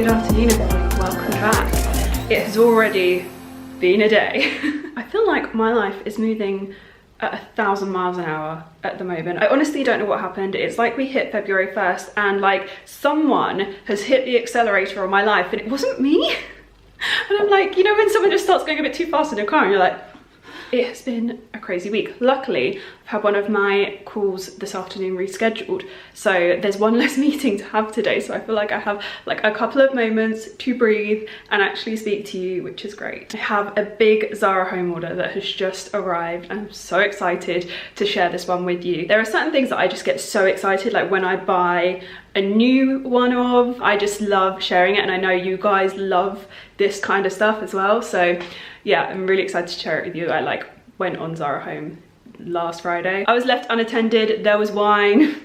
Good afternoon everybody, welcome back. It has already been a day. I feel like my life is moving at 1,000 miles an hour at the moment. I honestly don't know what happened. It's like we hit February 1st and like someone has hit the accelerator on my life and it wasn't me. And I'm like, you know when someone just starts going a bit too fast in your car and you're like, it has been a crazy week. Luckily, I've had one of my calls this afternoon rescheduled, so there's one less meeting to have today, so I feel like I have like a couple of moments to breathe and actually speak to you, which is great. I have a big Zara home order that has just arrived and I'm so excited to share this one with you. There are certain things that I just get so excited, like when I buy a new one of, I just love sharing it, and I know you guys love this kind of stuff as well, so yeah, I'm really excited to share it with you. I like went on Zara Home last Friday. I was left unattended, there was wine.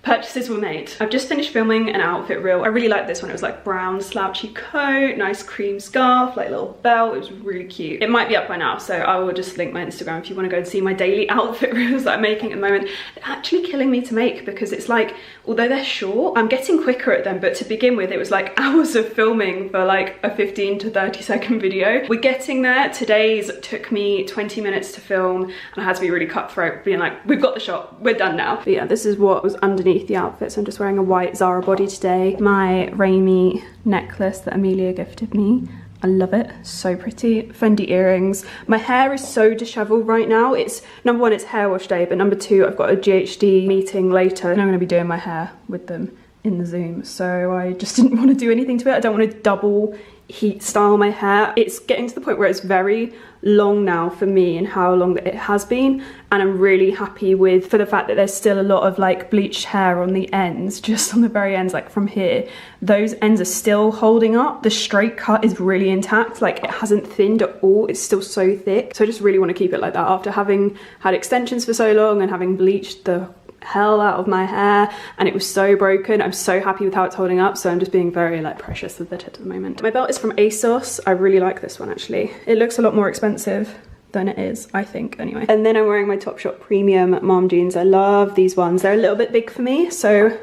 Purchases were made. I've just finished filming an outfit reel. I really liked this one. It was like brown slouchy coat, nice cream scarf, like little belt. It was really cute. It might be up by now, so I will just link my Instagram if you want to go and see my daily outfit reels that I'm making at the moment. They're actually killing me to make because it's like, although they're short, I'm getting quicker at them, but to begin with, it was like hours of filming for like a 15 to 30 second video. We're getting there. Today's took me 20 minutes to film and I had to be really cutthroat, being like, we've got the shot, we're done now. But yeah, this is what was underneath the outfit. So I'm just wearing a white Zara body today. My Raimi necklace that Amelia gifted me. I love it, so pretty. Fendi earrings. My hair is so disheveled right now. It's number one, it's hair wash day, but number two, I've got a GHD meeting later and I'm gonna be doing my hair with them in the Zoom. So I just didn't want to do anything to it. I don't want to double heat style my hair. It's getting to the point where it's very long now for me and how long it has been, and I'm really happy with for the fact that there's still a lot of like bleached hair on the ends, just on the very ends, like from here, those ends are still holding up. The straight cut is really intact, like it hasn't thinned at all, it's still so thick, so I just really want to keep it like that after having had extensions for so long and having bleached the hell out of my hair and it was so broken. I'm so happy with how it's holding up, so I'm just being very like precious with it at the moment. My belt is from ASOS. I really like this one actually. It looks a lot more expensive than it is, I think, anyway. And then I'm wearing my Topshop premium mom jeans. I love these ones. They're a little bit big for me, so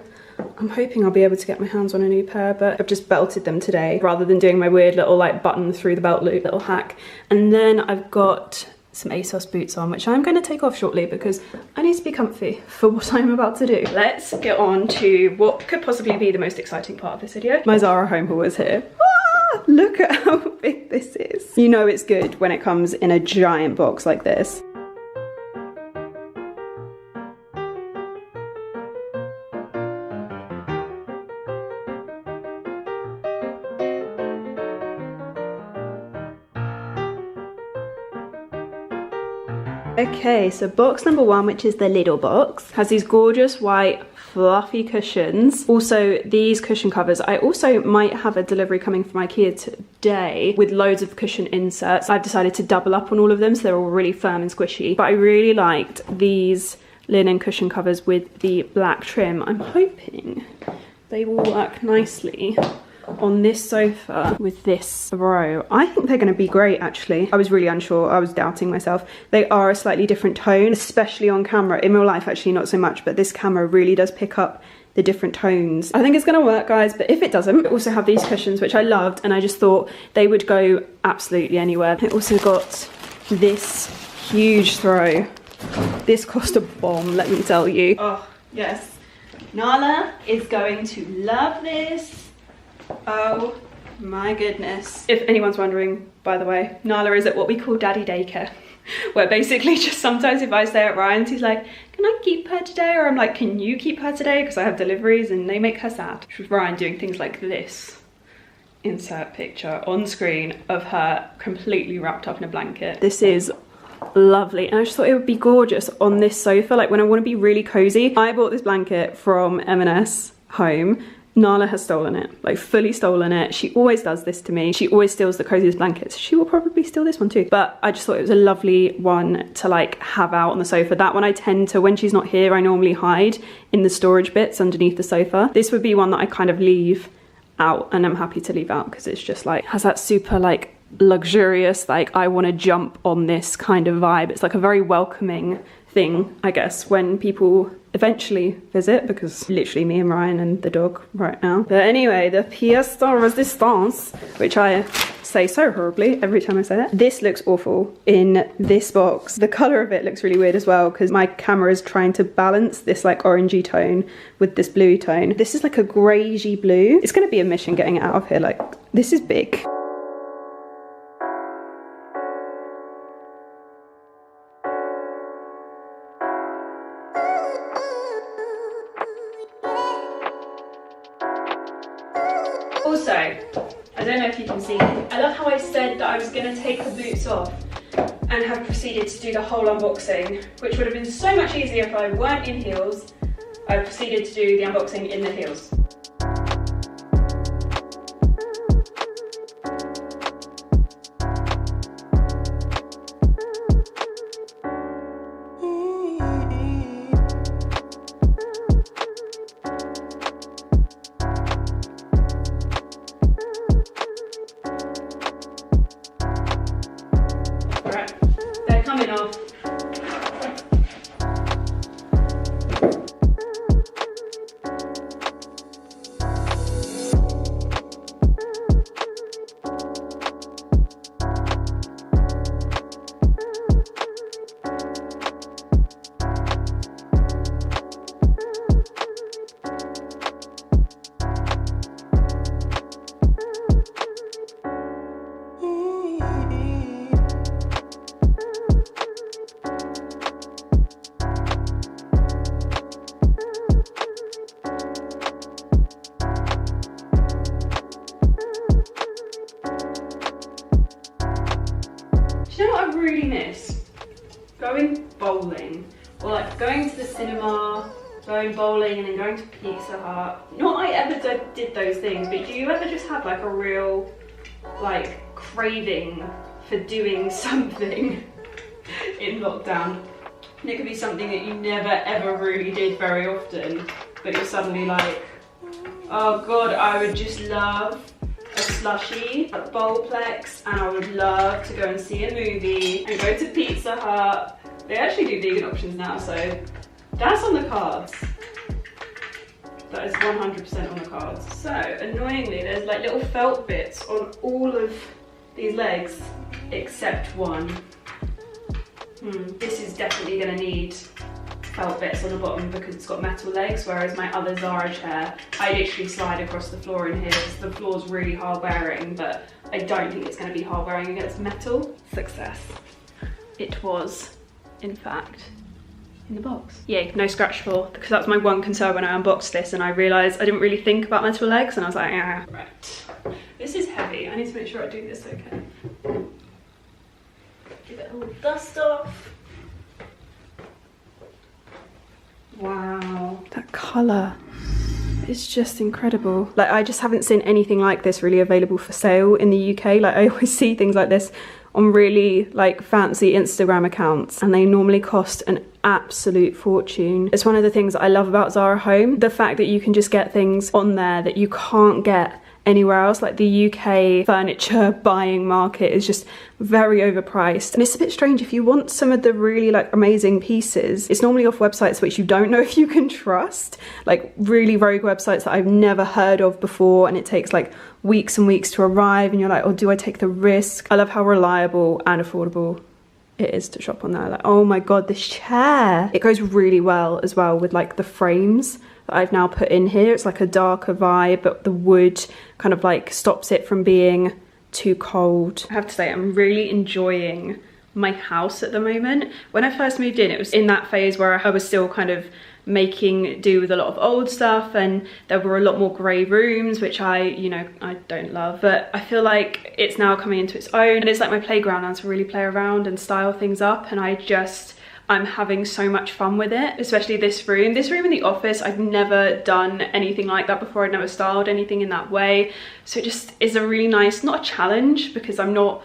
I'm hoping I'll be able to get my hands on a new pair, but I've just belted them today rather than doing my weird little like button through the belt loop little hack. And then I've got some ASOS boots on, which I'm going to take off shortly because I need to be comfy for what I'm about to do. Let's get on to what could possibly be the most exciting part of this video. My Zara home haul is here. Ah, look at how big this is. You know it's good when it comes in a giant box like this. Okay, so box number one, which is the little box, has these gorgeous white fluffy cushions. Also, these cushion covers, I also might have a delivery coming from IKEA today with loads of cushion inserts. I've decided to double up on all of them so they're all really firm and squishy. But I really liked these linen cushion covers with the black trim. I'm hoping they will work nicely on this sofa with this throw. I think they're going to be great actually. I was really unsure, I was doubting myself. They are a slightly different tone, especially on camera. In real life actually not so much, but this camera really does pick up the different tones. I think it's going to work, guys, but if it doesn't, I also have these cushions which I loved and I just thought they would go absolutely anywhere. I also got this huge throw. This cost a bomb, let me tell you. Oh yes, Nala is going to love this. Oh my goodness. If anyone's wondering, by the way, Nala is at what we call daddy daycare, where basically just sometimes if I stay at Ryan's, he's like, can I keep her today? Or I'm like, can you keep her today? Because I have deliveries and they make her sad. With Ryan doing things like this. Insert picture on screen of her completely wrapped up in a blanket. This is lovely, and I just thought it would be gorgeous on this sofa, like when I want to be really cozy. I bought this blanket from M&S Home. Nala has stolen it, like fully stolen it. She always does this to me. She always steals the coziest blankets. She will probably steal this one too. But I just thought it was a lovely one to like have out on the sofa. That one I tend to, when she's not here, I normally hide in the storage bits underneath the sofa. This would be one that I kind of leave out, and I'm happy to leave out because it's just like, has that super like luxurious, like I want to jump on this kind of vibe. It's like a very welcoming thing, I guess, when people eventually visit, because literally me and Ryan and the dog right now. But anyway, the pièce de résistance, which I say so horribly every time I say that. This looks awful in this box. The color of it looks really weird as well, because my camera is trying to balance this like orangey tone with this bluey tone. This is like a greyish blue. It's going to be a mission getting it out of here. Like, this is big. Also, I don't know if you can see, I love how I said that I was going to take the boots off and have proceeded to do the whole unboxing, which would have been so much easier if I weren't in heels. I proceeded to do the unboxing in the heels. Coming off. Do you know what I really miss? Going bowling, or like going to the cinema, going bowling and then going to Pizza Hut. Not I ever did those things, but do you ever just have like a real like craving for doing something in lockdown? And it could be something that you never ever really did very often, but you're suddenly like, oh god, I would just love a slushie at Bowlplex, and I would love to go and see a movie and go to Pizza Hut. They actually do vegan options now, so that's on the cards. That is 100% on the cards. So annoyingly, there's like little felt bits on all of these legs except one. This is definitely going to need felt bits on the bottom because it's got metal legs, whereas my other Zara chair, I literally slide across the floor in here because the floor's really hard wearing, but I don't think it's going to be hard wearing against metal. Success. It was, in fact, in the box. Yay, no scratch floor, because that was my one concern when I unboxed this, and I realised I didn't really think about metal legs, and I was like, ah. Right. This is heavy. I need to make sure I do this okay. Give it a little dust off. Wow, that colour is just incredible. Like, I just haven't seen anything like this really available for sale in the UK. Like, I always see things like this on really like fancy Instagram accounts, and they normally cost an absolute fortune. It's one of the things that I love about Zara Home, the fact that you can just get things on there that you can't get anywhere else. Like, the UK furniture buying market is just very overpriced, and it's a bit strange. If you want some of the really like amazing pieces, it's normally off websites which you don't know if you can trust, like really rogue websites that I've never heard of before, and it takes like weeks and weeks to arrive, and you're like, oh, do I take the risk? I love how reliable and affordable it is to shop on there. Like, oh my god, this chair, it goes really well as well with like the frames that I've now put in here. It's like a darker vibe, but the wood kind of like stops it from being too cold. I have to say, I'm really enjoying my house at the moment. When I first moved in, it was in that phase where I was still kind of making do with a lot of old stuff, and there were a lot more grey rooms, which I don't love, but I feel like it's now coming into its own, and it's like my playground now to really play around and style things up, and I'm having so much fun with it, especially this room. This room in the office, I've never done anything like that before. I'd never styled anything in that way. So it just is a really nice, not a challenge because I'm not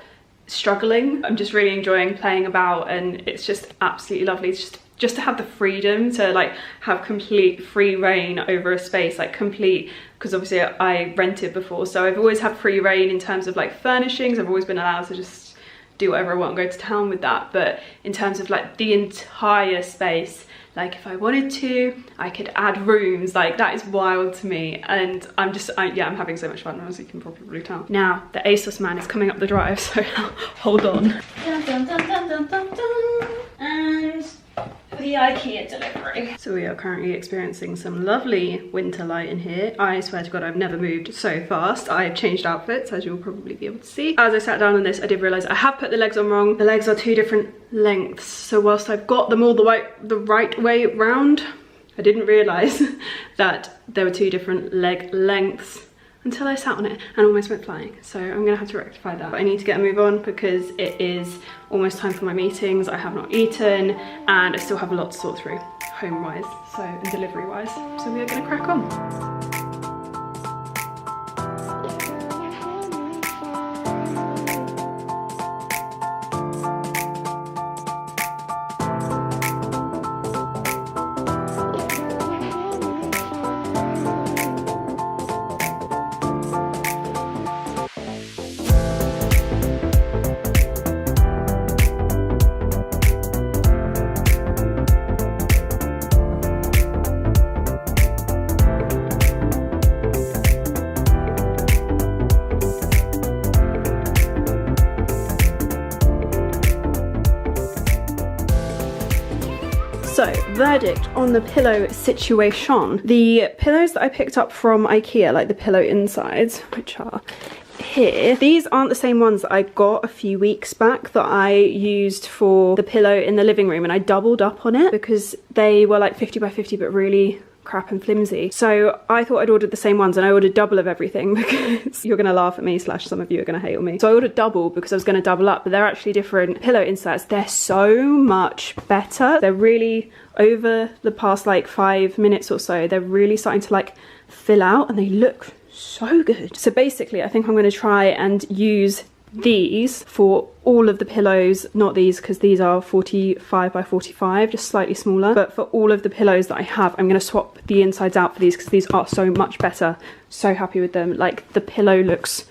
struggling. I'm just really enjoying playing about, and it's just absolutely lovely to just just to have the freedom to like have complete free reign over a space, like complete, because obviously I rented before, so I've always had free reign in terms of like furnishings. I've always been allowed to just do whatever I want and go to town with that. But in terms of like the entire space, like if I wanted to, I could add rooms. Like that is wild to me, and I'm having so much fun, as you can probably tell. Now the ASOS man is coming up the drive, so hold on. Dun, dun, dun, dun, dun, dun, dun. And the IKEA delivery. So we are currently experiencing some lovely winter light in here. I swear to God, I've never moved so fast. I've changed outfits, as you'll probably be able to see. As I sat down on this, I did realise I have put the legs on wrong. The legs are 2 different lengths. So whilst I've got them all the right way round, I didn't realise that there were 2 different leg lengths until I sat on it and almost went flying. So I'm gonna have to rectify that. But I need to get a move on because it is almost time for my meetings. I have not eaten and I still have a lot to sort through home-wise, so, and delivery-wise. So we are gonna crack on. So, verdict on the pillow situation. The pillows that I picked up from IKEA, like the pillow insides, which are here, these aren't the same ones that I got a few weeks back that I used for the pillow in the living room, and I doubled up on it because they were like 50 by 50 but really crap and flimsy. So I thought I'd ordered the same ones, and I ordered double of everything because you're gonna laugh at me / some of you are gonna hate on me. So I ordered double because I was gonna double up, but they're actually different pillow inserts. They're so much better. They're really, over the past like 5 minutes or so, they're really starting to like fill out and they look so good. So basically I think I'm gonna try and use these for all of the pillows, not these because these are 45 by 45, just slightly smaller, but for all of the pillows that I have, I'm going to swap the insides out for these because these are so much better. So happy with them. Like the pillow looks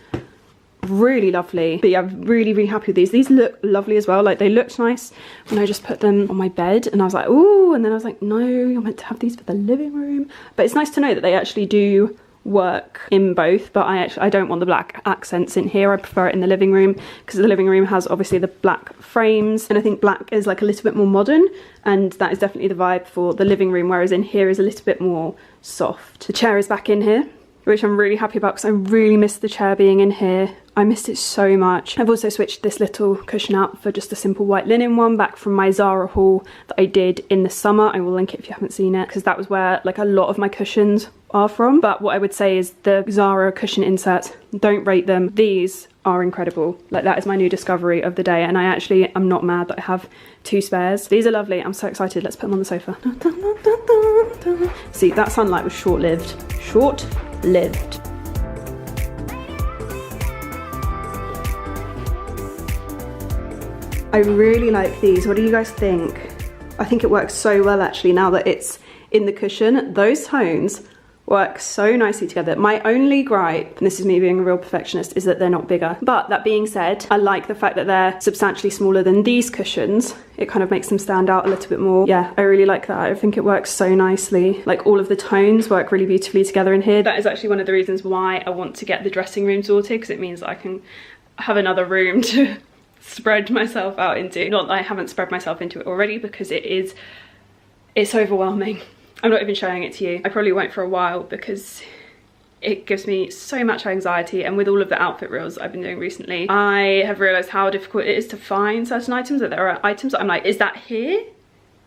really lovely, but yeah, I'm really happy with these. These look lovely as well. Like they looked nice when I just put them on my bed and I was like, ooh, and then I was like, no, you're meant to have these for the living room. But it's nice to know that they actually do work in both, but I don't want the black accents in here. I prefer it in the living room because the living room has obviously the black frames, and I think black is like a little bit more modern, and that is definitely the vibe for the living room, whereas in here is a little bit more soft. The chair is back in here, which I'm really happy about because I really missed the chair being in here. I missed it so much. I've also switched this little cushion out for just a simple white linen one back from my Zara haul that I did in the summer. I will link it if you haven't seen it because that was where like a lot of my cushions are from. But what I would say is the Zara cushion inserts, don't rate them. These are incredible. Like that is my new discovery of the day, and I actually am not mad that I have 2 spares. These are lovely. I'm so excited. Let's put them on the sofa. See, that sunlight was short-lived. Short-lived. I really like these. What do you guys think? I think it works so well actually now that it's in the cushion. Those tones work so nicely together. My only gripe, and this is me being a real perfectionist, is that they're not bigger. But that being said, I like the fact that they're substantially smaller than these cushions. It kind of makes them stand out a little bit more. Yeah, I really like that. I think it works so nicely. Like all of the tones work really beautifully together in here. That is actually one of the reasons why I want to get the dressing room sorted, because it means that I can have another room to spread myself out into. Not that I haven't spread myself into it already, because it's overwhelming. I'm not even showing it to you. I probably won't for a while because it gives me so much anxiety, and with all of the outfit reels I've been doing recently, I have realised how difficult it is to find certain items, that there are items that I'm like, is that here?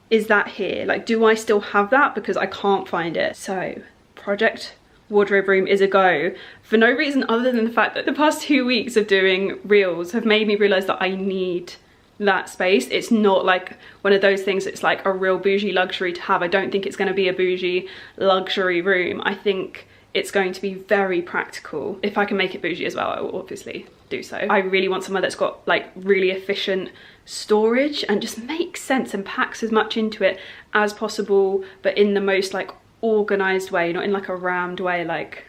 Is that here? Like, do I still have that? Because I can't find it. So, project wardrobe room is a go, for no reason other than the fact that the past 2 weeks of doing reels have made me realise that I need that space. It's not like one of those things, it's like a real bougie luxury to have. I don't think it's going to be a bougie luxury room. I think it's going to be very practical. If I can make it bougie as well, I will obviously do so. I really want somewhere that's got like really efficient storage and just makes sense and packs as much into it as possible, but in the most like organized way, not in like a rammed way. Like,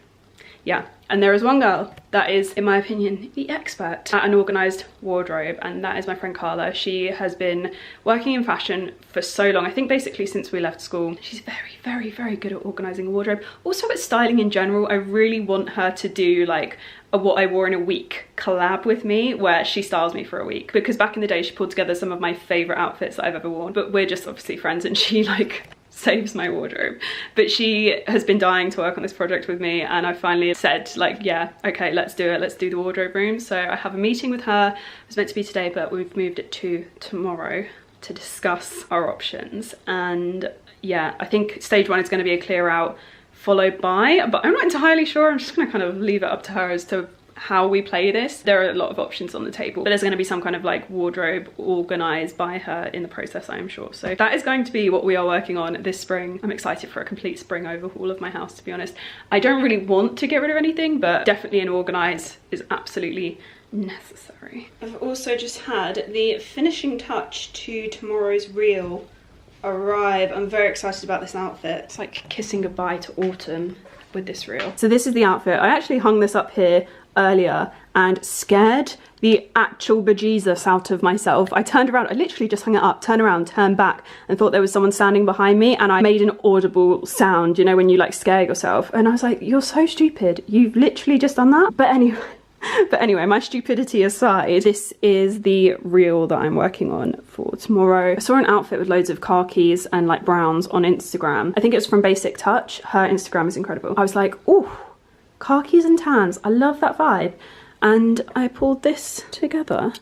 yeah. And there is one girl that is, in my opinion, the expert at an organised wardrobe, and that is my friend Carla. She has been working in fashion for so long. I think basically since we left school. She's very, very, very good at organising a wardrobe. Also at styling in general. I really want her to do like a what I wore in a week collab with me, where she styles me for a week. Because back in the day, she pulled together some of my favourite outfits that I've ever worn. But we're just obviously friends, and she like saves my wardrobe. But she has been dying to work on this project with me, and I finally said like, yeah, okay, let's do it, let's do the wardrobe room. So I have a meeting with her. It was meant to be today, but we've moved it to tomorrow to discuss our options. And yeah, I think stage one is going to be a clear out followed by, but I'm not entirely sure. I'm just going to kind of leave it up to her as to how we play this. There are a lot of options on the table, but there's going to be some kind of like wardrobe organised by her in the process, I am sure. So that is going to be what we are working on this spring. I'm excited for a complete spring overhaul of my house, to be honest. I don't really want to get rid of anything, but definitely an organise is absolutely necessary. I've also just had the finishing touch to tomorrow's reel arrive. I'm very excited about this outfit. It's like kissing goodbye to autumn with this reel. So this is the outfit. I actually hung this up here earlier and scared the actual bejesus out of myself. I turned around, I literally just hung it up, turned around, turned back, and thought there was someone standing behind me, and I made an audible sound, you know, when you like scare yourself. And I was like, you're so stupid. You've literally just done that. But anyway, my stupidity aside, this is the reel that I'm working on for tomorrow. I saw an outfit with loads of khakis and like browns on Instagram. I think it was from Basic Touch. Her Instagram is incredible. I was like, ooh, khakis and tans, I love that vibe. And I pulled this together.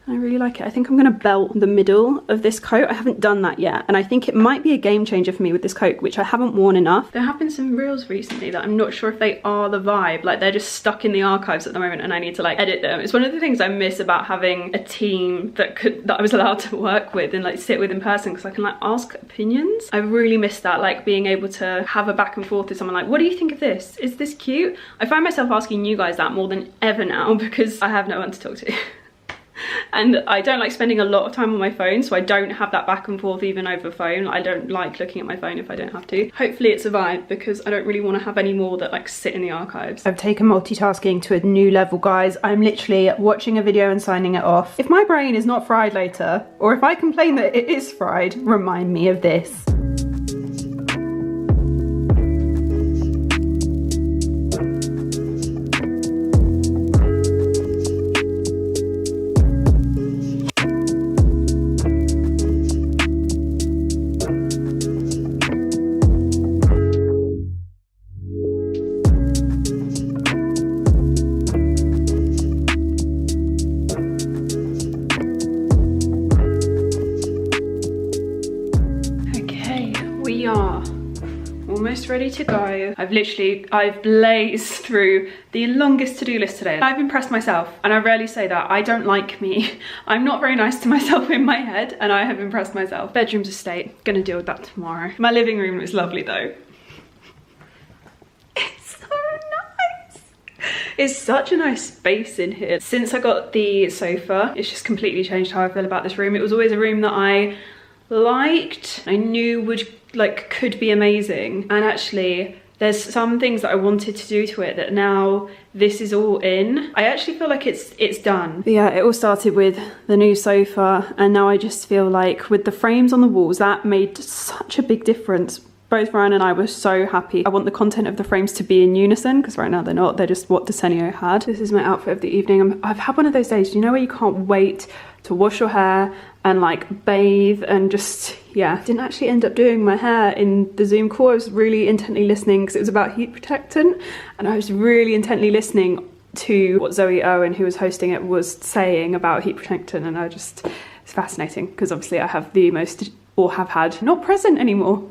I really like it. I think I'm gonna belt the middle of this coat. I haven't done that yet, and I think it might be a game changer for me with this coat, which I haven't worn enough. There have been some reels recently that I'm not sure if they are the vibe. Like, they're just stuck in the archives at the moment, and I need to like edit them. It's one of the things I miss about having a team that I was allowed to work with and like sit with in person, because I can like ask opinions. I really miss that, like being able to have a back and forth with someone like, what do you think of this? Is this cute? I find myself asking you guys that more than ever now, because I have no one to talk to. And I don't like spending a lot of time on my phone, so I don't have that back and forth even over phone. I don't like looking at my phone if I don't have to. Hopefully it's a vibe, because I don't really want to have any more that like sit in the archives. I've taken multitasking to a new level, guys. I'm literally watching a video and signing it off. If my brain is not fried later, or if I complain that it is fried, remind me of this. Ready to go. I've blazed through the longest to-do list today. I've impressed myself, and I rarely say that. I don't like me. I'm not very nice to myself in my head, and I have impressed myself. Bedroom's a state. Gonna deal with that tomorrow. My living room is lovely though. It's so nice. It's such a nice space in here. Since I got the sofa, it's just completely changed how I feel about this room. It was always a room that I liked, I knew could be amazing, and actually there's some things that I wanted to do to it that now this is all in. I actually feel like it's done. But yeah, it all started with the new sofa, and now I just feel like with the frames on the walls, that made such a big difference. Both Ryan and I were so happy. I want the content of the frames to be in unison, because right now they're not. They're just what Desenio had. This is my outfit of the evening. I've had one of those days, you know, where you can't wait to wash your hair and like bathe and just, yeah. Didn't actually end up doing my hair in the Zoom call. I was really intently listening because it was about heat protectant, and I was really intently listening to what Zoe Owen, who was hosting it, was saying about heat protectant, and it's fascinating because obviously I have the most, or have had, not present anymore.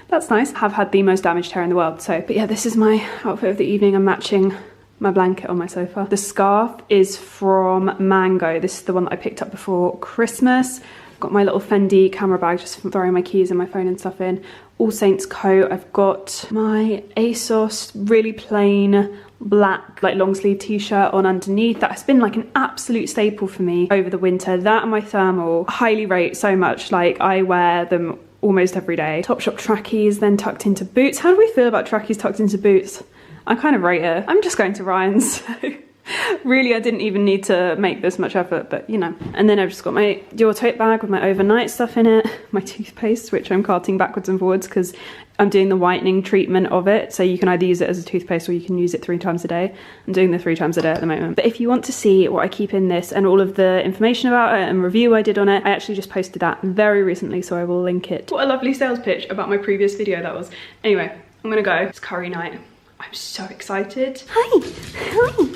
That's nice. Have had the most damaged hair in the world. So, but yeah, this is my outfit of the evening. I'm matching my blanket on my sofa. The scarf is from Mango. This is the one that I picked up before Christmas. Really, really like it. I got my little Fendi camera bag just for throwing my keys and my phone and stuff in. All Saints coat. I've got my ASOS really plain black like long sleeve t-shirt on underneath. That has been like an absolute staple for me over the winter. That and my thermal, highly rate so much. Like I wear them almost every day. Topshop trackies, then tucked into boots. How do we feel about trackies tucked into boots? I kind of rate it. I'm just going to Ryan's, so really I didn't even need to make this much effort, but you know. And then I've just got my Dior tote bag with my overnight stuff in it, my toothpaste, which I'm carting backwards and forwards because I'm doing the whitening treatment of it, so you can either use it as a toothpaste or you can use it 3 times a day. I'm doing the 3 times a day at the moment. But if you want to see what I keep in this and all of the information about it and review I did on it, I actually just posted that very recently, so I will link it. What a lovely sales pitch about my previous video that was. Anyway, I'm gonna go. It's curry night. I'm so excited. Hi, hi,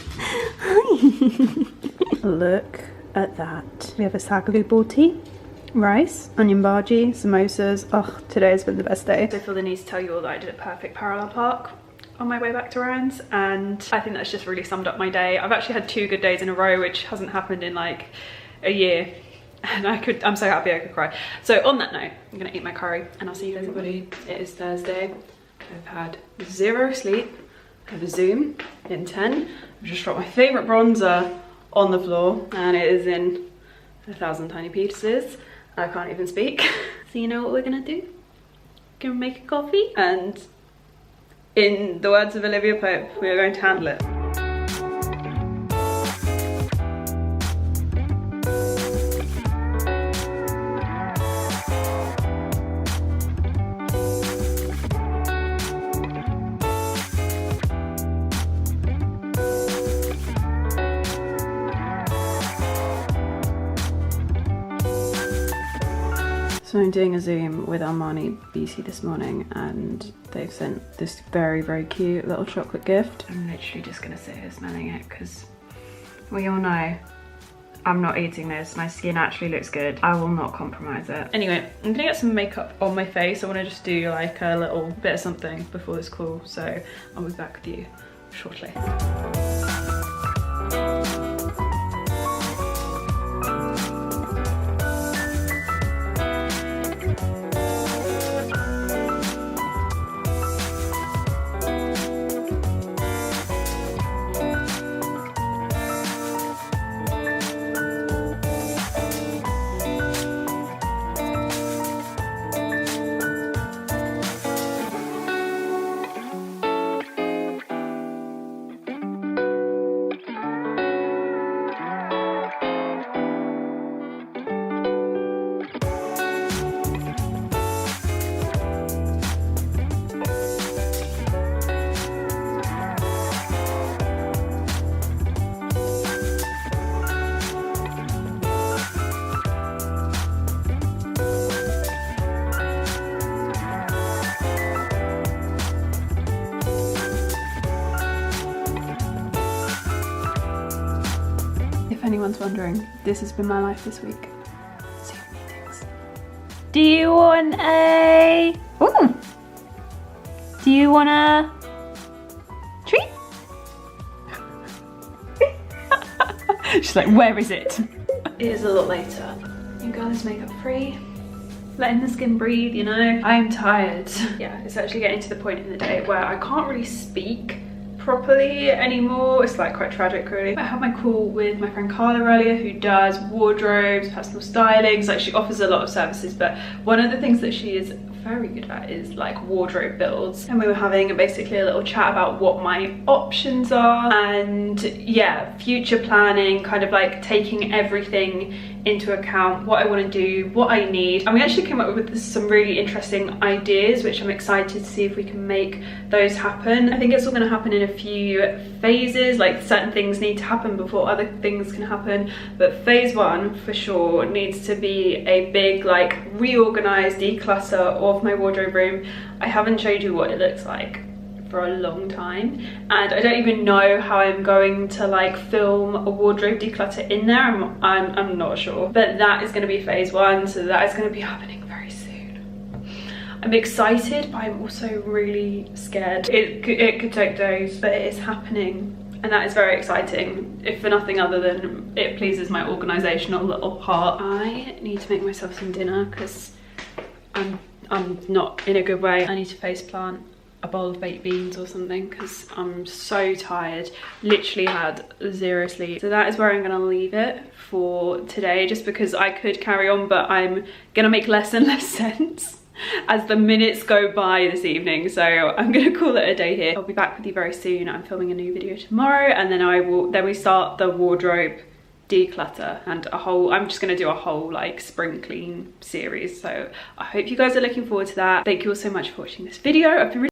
hi. Look at that. We have a sagu boti, rice, onion bhaji, samosas. Oh, today has been the best day. I feel the need to tell you all that I did a perfect parallel park on my way back to Ryan's, and I think that's just really summed up my day. I've actually had 2 good days in a row, which hasn't happened in like a year. And I'm so happy I could cry. So on that note, I'm gonna eat my curry and I'll see you everybody. It is Thursday. I've had 0 sleep. I have a Zoom in 10. I've just dropped my favourite bronzer on the floor and it is in 1,000 tiny pieces. I can't even speak. So you know what we're gonna do? We're gonna make a coffee and in the words of Olivia Pope, we are going to handle it. So I'm doing a Zoom with Armani Beauty this morning and they've sent this very, very cute little chocolate gift. I'm literally just gonna sit here smelling it because we all know I'm not eating this. My skin actually looks good. I will not compromise it. Anyway, I'm gonna get some makeup on my face. I wanna just do like a little bit of something before this call. So I'll be back with you shortly. If anyone's wondering, this has been my life this week. Zoom meetings. Do you want a... Ooh! Do you want a treat? She's like, where is it? It is a lot later. You guys makeup free. Letting the skin breathe, you know? I am tired. Yeah, it's actually getting to the point in the day where I can't really speak properly anymore. It's like quite tragic really. I had my call with my friend Carla earlier who does wardrobes, personal stylings. Like she offers a lot of services, but one of the things that she is very good at is like wardrobe builds, and we were having basically a little chat about what my options are and yeah, future planning, kind of like taking everything into account, what I want to do, what I need. And we actually came up with some really interesting ideas which I'm excited to see if we can make those happen. I think it's all going to happen in a few phases, like certain things need to happen before other things can happen, but phase 1 for sure needs to be a big like reorganize, declutter of my wardrobe room. I haven't showed you what it looks like for a long time, and I don't even know how I'm going to like film a wardrobe declutter in there. I'm not sure, but that is going to be phase 1, so that is going to be happening very soon. I'm excited, but I'm also really scared. It could take days, but it is happening, and that is very exciting. if for nothing other than it pleases my organisational little heart. I need to make myself some dinner because I'm not in a good way. I need to face plant a bowl of baked beans or something because I'm so tired. Literally had 0 sleep. So that is where I'm gonna leave it for today, just because I could carry on, but I'm gonna make less and less sense as the minutes go by this evening. So I'm gonna call it a day here. I'll be back with you very soon. I'm filming a new video tomorrow, and then we start the wardrobe declutter and I'm just gonna do a whole like spring clean series. So I hope you guys are looking forward to that. Thank you all so much for watching this video. I've been really